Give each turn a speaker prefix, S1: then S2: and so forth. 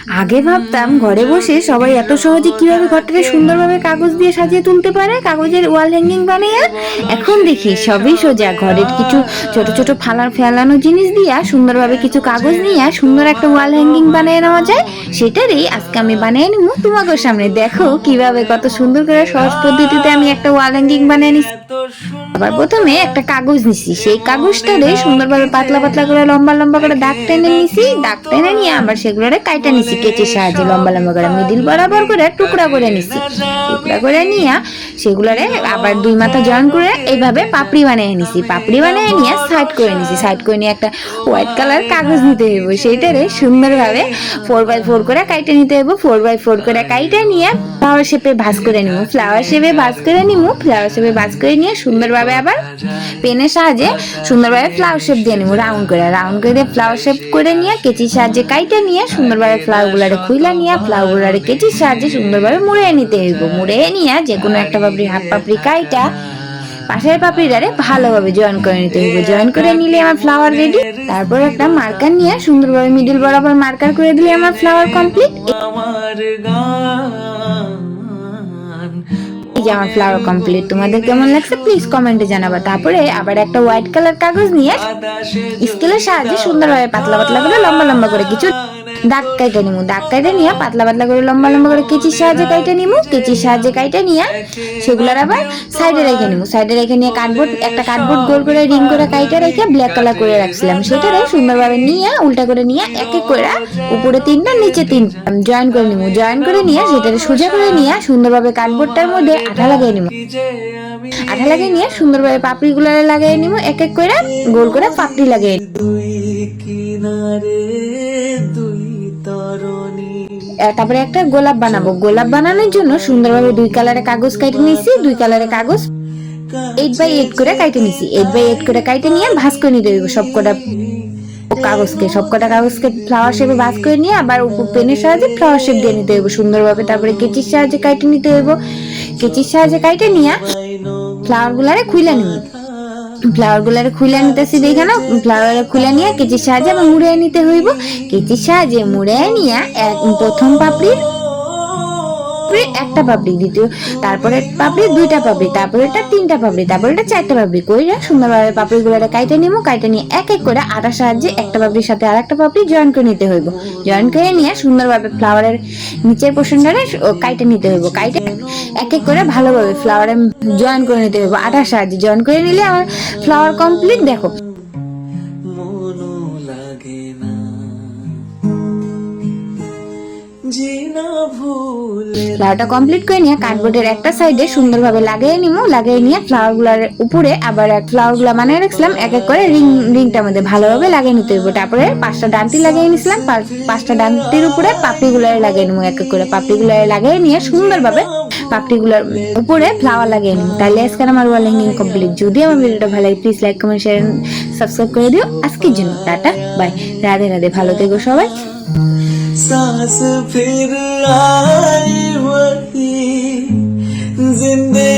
S1: আগে ভাবতাম ঘরে বসে সবাই এত সহজে কিভাবে ঘরটাকে সুন্দরভাবে কাগজ দিয়ে সাজিয়ে তুলতে পারে, কাগজের ওয়াল হ্যাঙ্গিং বানিয়ে। এখন দেখি সবই সোজা, ঘরের কিছু ছোট ছোট ফেলানো জিনিস দিয়া সুন্দরভাবে কিছু কাগজ নিয়ে সুন্দর একটা ওয়াল হ্যাঙ্গিং বানিয়ে নেওয়া যায়। সেটারই আজকে আমি বানিয়ে নিব তোমাদের সামনে। দেখো কিভাবে কত সুন্দর করে সহজ পদ্ধতিতে আমি একটা ওয়াল হ্যাঙ্গিং বানিয়ে নিচ্ছি। আবার প্রথমে একটা কাগজ নিছি, সেই কাগজটারে সুন্দরভাবে পাতলা পাতলা করে লম্বা লম্বা করে দাগ টেনে নিছি। দাগ টেনে নিয়ে আবার সেগুলোরে কাইটা নিছি কেচির সাহায্যে, লম্বা লম্বা করে মিডিল বরাবর করে টুকরা করে নিছি। টুকরা করে নিয়ে সেগুলোরে আবার দুই মাথা জয়েন করে এইভাবে পাপড়ি বানিয়ে নিছি। পাপড়ি বানিয়ে নিয়ে সাইড করে নিছি। সাইড করে নিয়ে একটা হোয়াইট কালার কাগজ নিতে হইব, সেইটারে সুন্দরভাবে 4x4 করে কাইটা নিতে হইব। 4x4 করে কাইটা নিয়ে ফ্লাওয়ার শেপে ভাঁজ করে নিব। ফ্লাওয়ার শেপে ভাঁজ করে নিব। ফ্লাওয়ার শেপে ভাঁজ করে নিয়ে সুন্দরভাবে আবার পেনের সাহায্যে সুন্দরভাবে ফ্লাওয়ার শেপ দিয়ে নিব। রাউন্ড করে ফ্লাওয়ার শেপ করে নিয়ে কেচির সাহায্যে কাইটা নিয়ে সুন্দরভাবে ফ্লাওয়ার গুলারে খুইলা নিয়ে ফ্লাওয়ার গুলারে কেচির সাহায্যে সুন্দরভাবে মুড়ে নিতে হইব। মুড়ে নিয়ে যে কোনো একটা পাপড়ি, হাফ পাপড়ি কাইটা পাশের পাপড়িটারে ভালোভাবে জয়েন করে নিতে হইব। জয়েন করে নিলে আমার ফ্লাওয়ার রেডি। তারপর একটা মার্কার নিয়ে সুন্দরভাবে মিডিল বরাবর মার্কার করে দিলে আমার ফ্লাওয়ার কমপ্লিট। আমার ফ্লাওয়ার কমপ্লিট। তোমাদের কেমন লাগছে প্লিজ কমেন্টে জানাবা। তারপরে আবার একটা হোয়াইট কালার কাগজ নিয়ে স্কেলের সাহায্যে সুন্দরভাবে পাতলা পাতলা করে লম্বা লম্বা করে কিছু দাগ কাইটা নিমু। দাগ কাইটা নিয়ে পাতলা পাতলা করে লম্বা লম্বা করে কেচির সাহায্যে কাইটা নিমু। কেচির সাহায্যে কাইটা নিয়ে সেগুলোর আবার সাইডে রেখে নিমু। সাইডে রেখে নিয়ে একটা কার্ডবোর্ড গোল করে রিং করে কাইটা রেখে ব্ল্যাক কালার করে রাখছিলাম, সেটারে সুন্দরভাবে নিয়ে উল্টা করে নিয়ে এক এক করে উপরে তিনটা নিচে তিনটা জয়েন করে নিমু। জয়েন করে নিয়ে সেটারে সোজা করে নিয়ে সুন্দরভাবে কার্ডবোর্ডটার মধ্যে আঠা লাগিয়ে নিমু। আঠা লাগিয়ে নিয়ে সুন্দরভাবে পাপড়ি গুলারে লাগিয়ে নিমু। এক এক করে গোল করে পাপড়ি লাগিয়ে তারপরে একটা গোলাপ বানাবো। গোলাপ বানানোর জন্য সুন্দরভাবে দুই কালারে কাগজ কাটে নিছি। দুই কালারে কাগজ 8x8 করে কাটে নিছি। 8x8 করে কাটে নিয়ে ভাঁজ করে নিতে হইব সবকটা কাগজকে ফ্লাওয়ার শেপে ভাঁজ করে নিয়ে আবার উপর পেনের সাহায্যে ফ্লাওয়ার শেপ দিয়ে নিতে হইব সুন্দরভাবে। তারপরে কেচির সাহায্যে কাটে নিতে হইব। কেচির সাহায্যে কাটে নিয়ে ফ্লাওয়ার গুলারে খুইলা নিব। ফ্লাওয়ার গুলারে খুলে নিতেছি, দেখে না, ফ্লাওয়ার খুলে নিয়ে কেচির সাহায্যে আবার মুড়ে নিতে হইব। কেচির সাহায্যে মুড়ে নিয়ে প্রথম পাপড়ির একটা পাপড়ি, দ্বিতীয় তারপরে পাপড়ি দুইটা পাপড়ি, তারপরে এটা তিনটা পাপড়ি, তারপরে এটা চারটা পাপড়ি কইরা সুন্দরভাবে পাপড়ি গুলারে কাইটে নিব। কাইটে নিয়ে এক এক করে আটার সাহায্যে একটা পাপড়ির সাথে আর একটা পাপড়ি জয়েন করে নিতে হইব। জয়েন করে নিয়ে সুন্দরভাবে ফ্লাওয়ারের নিচের পোর্শনটারে কাইটে নিতে হইব। কাইটে এক এক করে ভালোভাবে ফ্লাওয়ারে জয়েন করে নিতে হইব। আটার সাহায্যে জয়েন করে নিলে আমার ফ্লাওয়ার কমপ্লিট। দেখো ফ্লাওয়ারটা কমপ্লিট করে নিয়ে কার্ডবোর্ডের একটা সাইডে সুন্দরভাবে লাগিয়ে নিমু। লাগিয়ে নিয়ে ফ্লাওয়ার গুলার উপরে আবার ফ্লাওয়ার গুলা বানিয়ে রাখছিলাম এক এক করে রিংটার মধ্যে ভালোভাবে লাগিয়ে নিতে হইব। তারপরে 5টা ডান্টি লাগিয়ে নিছিলাম। 5টা ডান্টির উপরে পাপড়ি গুলারে লাগিয়ে নিমু। এক এক করে পাপড়ি গুলারে লাগিয়ে নিয়ে সুন্দরভাবে পাপড়ি গুলার উপরে ফ্লাওয়ার লাগিয়ে নিমু। তাহলে আজকে আমার ওয়াল হ্যাঙ্গিং কমপ্লিট। যদি আমার ভিডিওটা ভালো লাগে please like, comment, share, subscribe করে দিও। আজকের জন্য টাটা, বাই, রাধে রাধে, ভালো থেকো সবাই।
S2: सांस फिर आए वही जिंदगी।